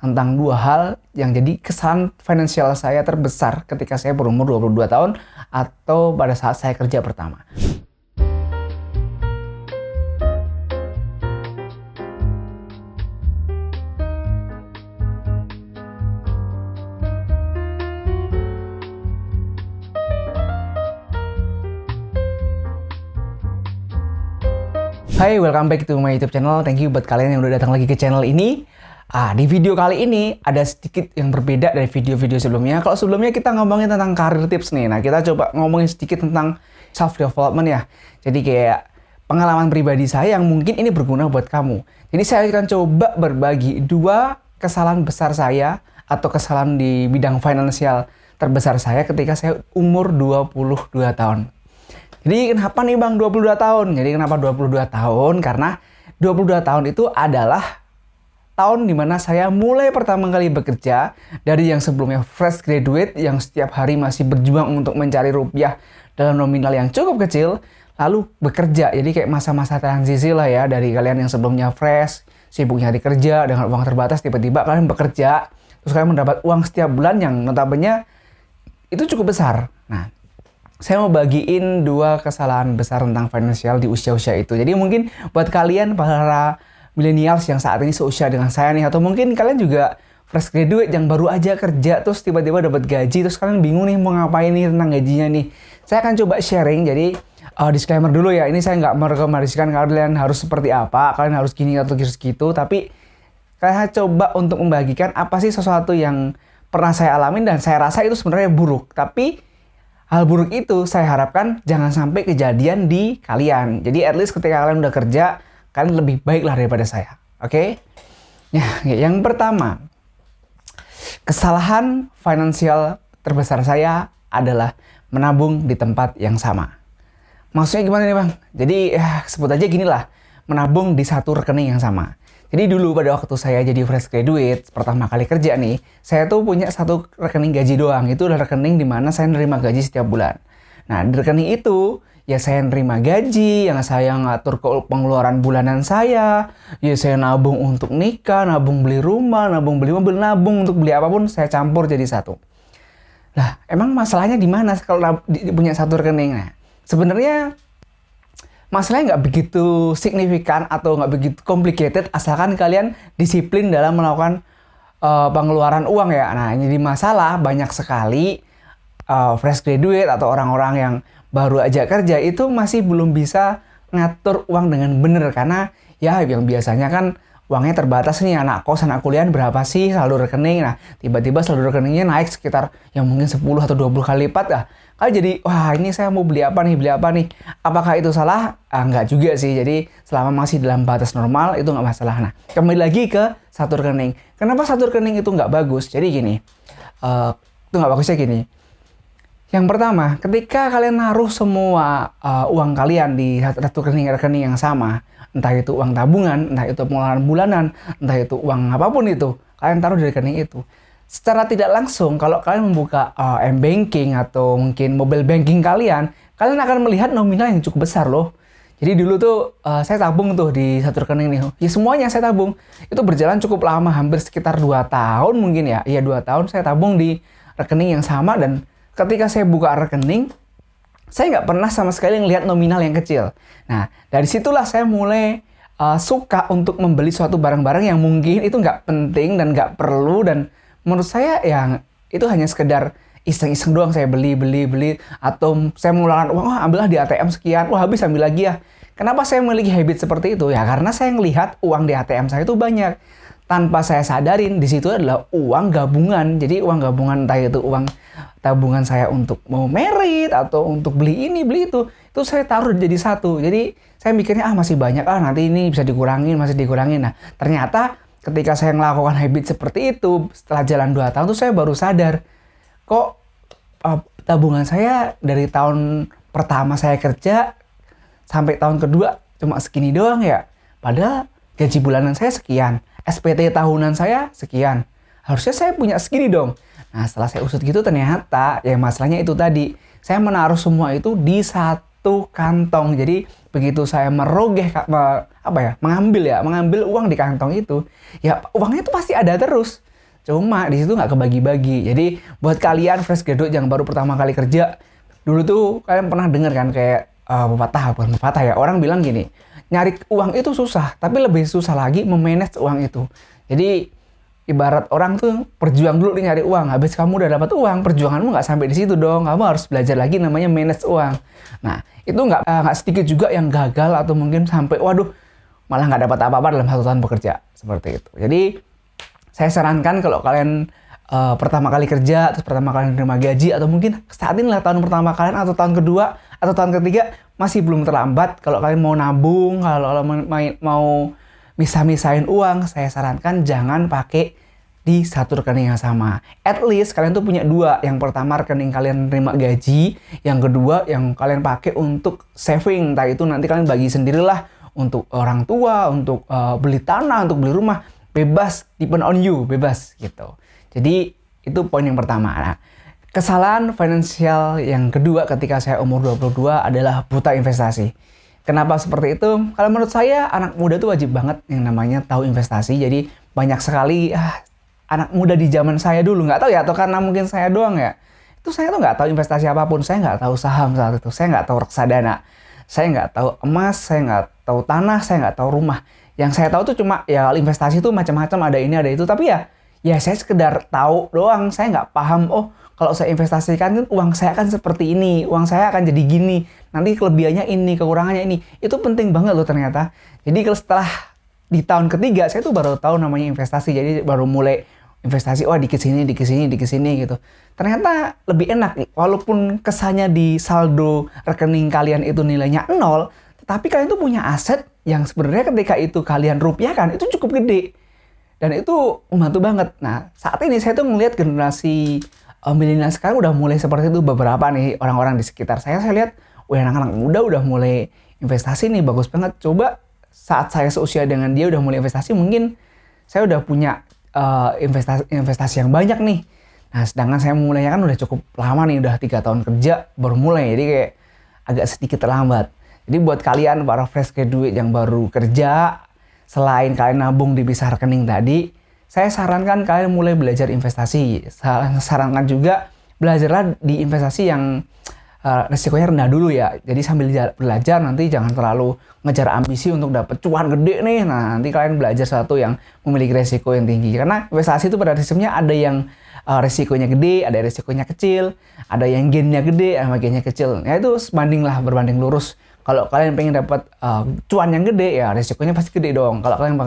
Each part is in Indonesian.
tentang dua hal yang jadi kesalahan finansial saya terbesar ketika saya berumur 22 tahun atau pada saat saya kerja pertama. Hai, welcome back to my YouTube channel. Thank you buat kalian yang udah datang lagi ke channel ini. Di video kali ini ada sedikit yang berbeda dari video-video sebelumnya. Kalau sebelumnya kita ngomongin tentang career tips nih. Nah, kita coba ngomongin sedikit tentang self development ya. Jadi kayak pengalaman pribadi saya yang mungkin ini berguna buat kamu. Jadi saya akan coba berbagi dua kesalahan besar saya atau kesalahan di bidang finansial terbesar saya ketika saya umur 22 tahun. Jadi kenapa nih Bang 22 tahun? Jadi kenapa 22 tahun? Karena 22 tahun itu adalah tahun dimana saya mulai pertama kali bekerja dari yang sebelumnya fresh graduate yang setiap hari masih berjuang untuk mencari rupiah dalam nominal yang cukup kecil, lalu bekerja. Jadi kayak masa-masa transisi lah ya, dari kalian yang sebelumnya fresh, sibuk nyari kerja dengan uang terbatas, tiba-tiba kalian bekerja, terus kalian mendapat uang setiap bulan yang notabene itu cukup besar. Nah, saya mau bagiin dua kesalahan besar tentang finansial di usia-usia itu. Jadi mungkin buat kalian para millennials yang saat ini seusia dengan saya nih, atau mungkin kalian juga fresh graduate yang baru aja kerja terus tiba-tiba dapat gaji, terus kalian bingung nih mau ngapain nih tentang gajinya nih. Saya akan coba sharing. Jadi disclaimer dulu ya, ini saya nggak merekomendasikan kalian harus seperti apa, kalian harus gini atau harus gitu, tapi saya coba untuk membagikan apa sih sesuatu yang pernah saya alamin dan saya rasa itu sebenarnya buruk, tapi hal buruk itu saya harapkan jangan sampai kejadian di kalian. Jadi at least ketika kalian udah kerja, kalian lebih baik lah daripada saya. Oke? Nah, yang pertama, kesalahan finansial terbesar saya adalah menabung di tempat yang sama. Maksudnya gimana nih Bang? Jadi sebut aja gini lah, menabung di satu rekening yang sama. Jadi dulu pada waktu saya jadi fresh graduate, pertama kali kerja nih, saya tuh punya satu rekening gaji doang. Itu adalah rekening di mana saya nerima gaji setiap bulan. Nah, di rekening itu, ya saya nerima gaji, yang saya ngatur pengeluaran bulanan saya, ya saya nabung untuk nikah, nabung beli rumah, nabung beli mobil, nabung untuk beli apapun, saya campur jadi satu. Lah, emang masalahnya di mana kalau punya satu rekening? Nah, sebenarnya masalahnya nggak begitu signifikan atau nggak begitu complicated asalkan kalian disiplin dalam melakukan pengeluaran uang ya. Nah, jadi masalah banyak sekali fresh graduate atau orang-orang yang baru aja kerja itu masih belum bisa ngatur uang dengan benar, karena ya yang biasanya kan uangnya terbatas nih, anak kos, anak kuliah berapa sih saldo rekening. Nah, tiba-tiba saldo rekeningnya naik sekitar yang mungkin 10 atau 20 kali lipat lah. Kali jadi, wah ini saya mau beli apa nih. Apakah itu salah? Enggak juga sih. Jadi selama masih dalam batas normal itu nggak masalah. Nah, kembali lagi ke satu rekening. Kenapa satu rekening itu nggak bagus? Jadi gini, itu nggak bagusnya gini. Yang pertama, ketika kalian naruh semua uang kalian di satu rekening yang sama, entah itu uang tabungan, entah itu pengeluaran bulanan, entah itu uang apapun itu, kalian taruh di rekening itu. Secara tidak langsung, kalau kalian membuka m-banking atau mungkin mobile banking kalian akan melihat nominal yang cukup besar loh. Jadi dulu tuh saya tabung tuh di satu rekening nih. Ya semuanya saya tabung. Itu berjalan cukup lama, hampir sekitar 2 tahun mungkin ya. Iya 2 tahun saya tabung di rekening yang sama, dan ketika saya buka rekening, saya nggak pernah sama sekali ngelihat nominal yang kecil. Nah, dari situlah saya mulai suka untuk membeli suatu barang-barang yang mungkin itu nggak penting dan nggak perlu, dan menurut saya ya itu hanya sekedar iseng-iseng doang. Saya beli, atau saya mengeluarkan uang, ambillah di ATM sekian, habis ambil lagi ya. Kenapa saya memiliki habit seperti itu? Ya karena saya ngelihat uang di ATM saya itu banyak. Tanpa saya sadarin, di situ adalah uang gabungan. Jadi uang gabungan, entah itu uang tabungan saya untuk mau merit atau untuk beli ini, beli itu saya taruh jadi satu. Jadi saya mikirnya masih banyak, nanti ini bisa dikurangin, masih dikurangin. Nah, ternyata ketika saya melakukan habit seperti itu, setelah jalan 2 tahun tuh saya baru sadar, kok tabungan saya dari tahun pertama saya kerja sampai tahun kedua cuma segini doang ya. Padahal gaji bulanan saya sekian, SPT tahunan saya sekian. Harusnya saya punya segini dong. Nah, setelah saya usut gitu ternyata ya masalahnya itu tadi. Saya menaruh semua itu di satu kantong. Jadi begitu saya mengambil uang di kantong itu, ya uangnya itu pasti ada terus. Cuma di situ nggak kebagi-bagi. Jadi buat kalian fresh graduate yang baru pertama kali kerja, dulu tuh kalian pernah dengar kan kayak bukan pepatah ya, orang bilang gini, nyari uang itu susah, tapi lebih susah lagi memanage uang itu. Jadi ibarat orang tuh perjuang dulu nih nyari uang, habis kamu udah dapat uang, perjuanganmu nggak sampai di situ dong, kamu harus belajar lagi namanya manage uang. Nah itu nggak sedikit juga yang gagal atau mungkin sampai waduh malah nggak dapat apa-apa dalam 1 tahun bekerja seperti itu. Jadi saya sarankan kalau kalian pertama kali kerja, terus pertama kali menerima gaji, atau mungkin saat ini lah tahun pertama kalian, atau tahun kedua, atau tahun ketiga, masih belum terlambat. Kalau kalian mau nabung, kalau mau misah-misahin uang, saya sarankan jangan pakai di satu rekening yang sama. At least kalian tuh punya 2. Yang pertama rekening kalian menerima gaji, yang kedua yang kalian pakai untuk saving. Entah itu nanti kalian bagi sendirilah untuk orang tua, untuk beli tanah, untuk beli rumah. Bebas, depend on you, bebas gitu. Jadi itu poin yang pertama. Nah, kesalahan finansial yang kedua ketika saya umur 22 adalah buta investasi. Kenapa seperti itu? Kalau menurut saya anak muda tuh wajib banget yang namanya tahu investasi. Jadi banyak sekali anak muda di zaman saya dulu, nggak tahu ya, atau karena mungkin saya doang ya. Itu saya tuh nggak tahu investasi apapun. Saya nggak tahu saham saat itu. Saya nggak tahu reksadana. Saya nggak tahu emas. Saya nggak tahu tanah. Saya nggak tahu rumah. Yang saya tahu tuh cuma ya investasi tuh macam-macam, ada ini ada itu. Tapi ya saya sekedar tahu doang. Saya nggak paham. Oh kalau saya investasikan kan uang saya akan seperti ini. Uang saya akan jadi gini. Nanti kelebihannya ini, kekurangannya ini. Itu penting banget loh ternyata. Jadi kalau setelah di tahun ketiga saya tuh baru tahu namanya investasi. Jadi baru mulai investasi, wah dikit sini gitu. Ternyata lebih enak nih. Walaupun kesannya di saldo rekening kalian itu nilainya 0, tetapi kalian tuh punya aset yang sebenarnya ketika itu kalian rupiahkan itu cukup gede. Dan itu membantu banget. Nah, saat ini saya tuh ngelihat generasi milenial sekarang udah mulai seperti itu. Beberapa nih orang-orang di sekitar saya lihat, wah anak-anak muda udah mulai investasi nih, bagus banget. Coba saat saya seusia dengan dia udah mulai investasi, mungkin saya udah punya investasi yang banyak nih. Nah, sedangkan saya mulainya kan udah cukup lama nih, udah 3 tahun kerja baru mulai. Jadi kayak agak sedikit terlambat. Jadi buat kalian para fresh graduate yang baru kerja, selain kalian nabung di pisah rekening tadi, saya sarankan kalian mulai belajar investasi. Sarankan juga belajarlah di investasi yang resikonya rendah dulu ya. Jadi sambil belajar nanti jangan terlalu ngejar ambisi untuk dapat cuan gede nih. Nah, nanti kalian belajar sesuatu yang memiliki resiko yang tinggi. Karena investasi itu pada prinsipnya ada yang resikonya gede, ada resikonya kecil, ada yang gainnya gede, sama gainnya kecil. Ya itu berbanding lurus. Kalau kalian pengen dapat cuan yang gede, ya resikonya pasti gede dong. Kalau kalian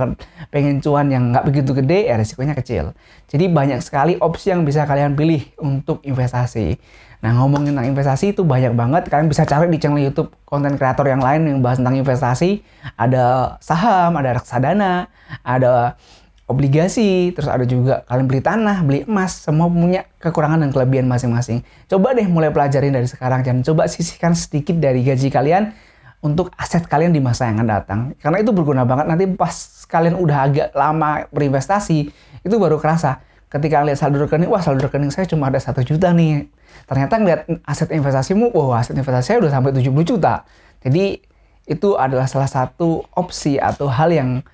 pengen cuan yang nggak begitu gede, ya resikonya kecil. Jadi banyak sekali opsi yang bisa kalian pilih untuk investasi. Nah, ngomongin tentang investasi itu banyak banget. Kalian bisa cari di channel YouTube konten kreator yang lain yang bahas tentang investasi. Ada saham, ada reksadana, ada obligasi, terus ada juga kalian beli tanah, beli emas, semua punya kekurangan dan kelebihan masing-masing. Coba deh mulai pelajarin dari sekarang dan coba sisihkan sedikit dari gaji kalian untuk aset kalian di masa yang akan datang. Karena itu berguna banget nanti pas kalian udah agak lama berinvestasi, itu baru kerasa. Ketika lihat saldo rekening, wah saldo rekening saya cuma ada 1 juta nih. Ternyata ngeliat aset investasimu, wah aset investasi saya udah sampai 70 juta. Jadi itu adalah salah satu opsi atau hal yang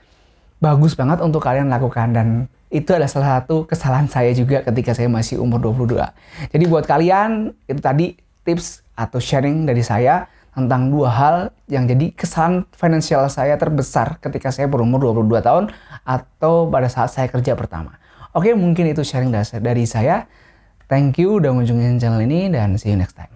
bagus banget untuk kalian lakukan, dan itu adalah salah satu kesalahan saya juga ketika saya masih umur 22. Jadi buat kalian, itu tadi tips atau sharing dari saya tentang 2 hal yang jadi kesalahan finansial saya terbesar ketika saya berumur 22 tahun atau pada saat saya kerja pertama. Oke, mungkin itu sharing dari saya. Thank you udah mengunjungi channel ini dan see you next time.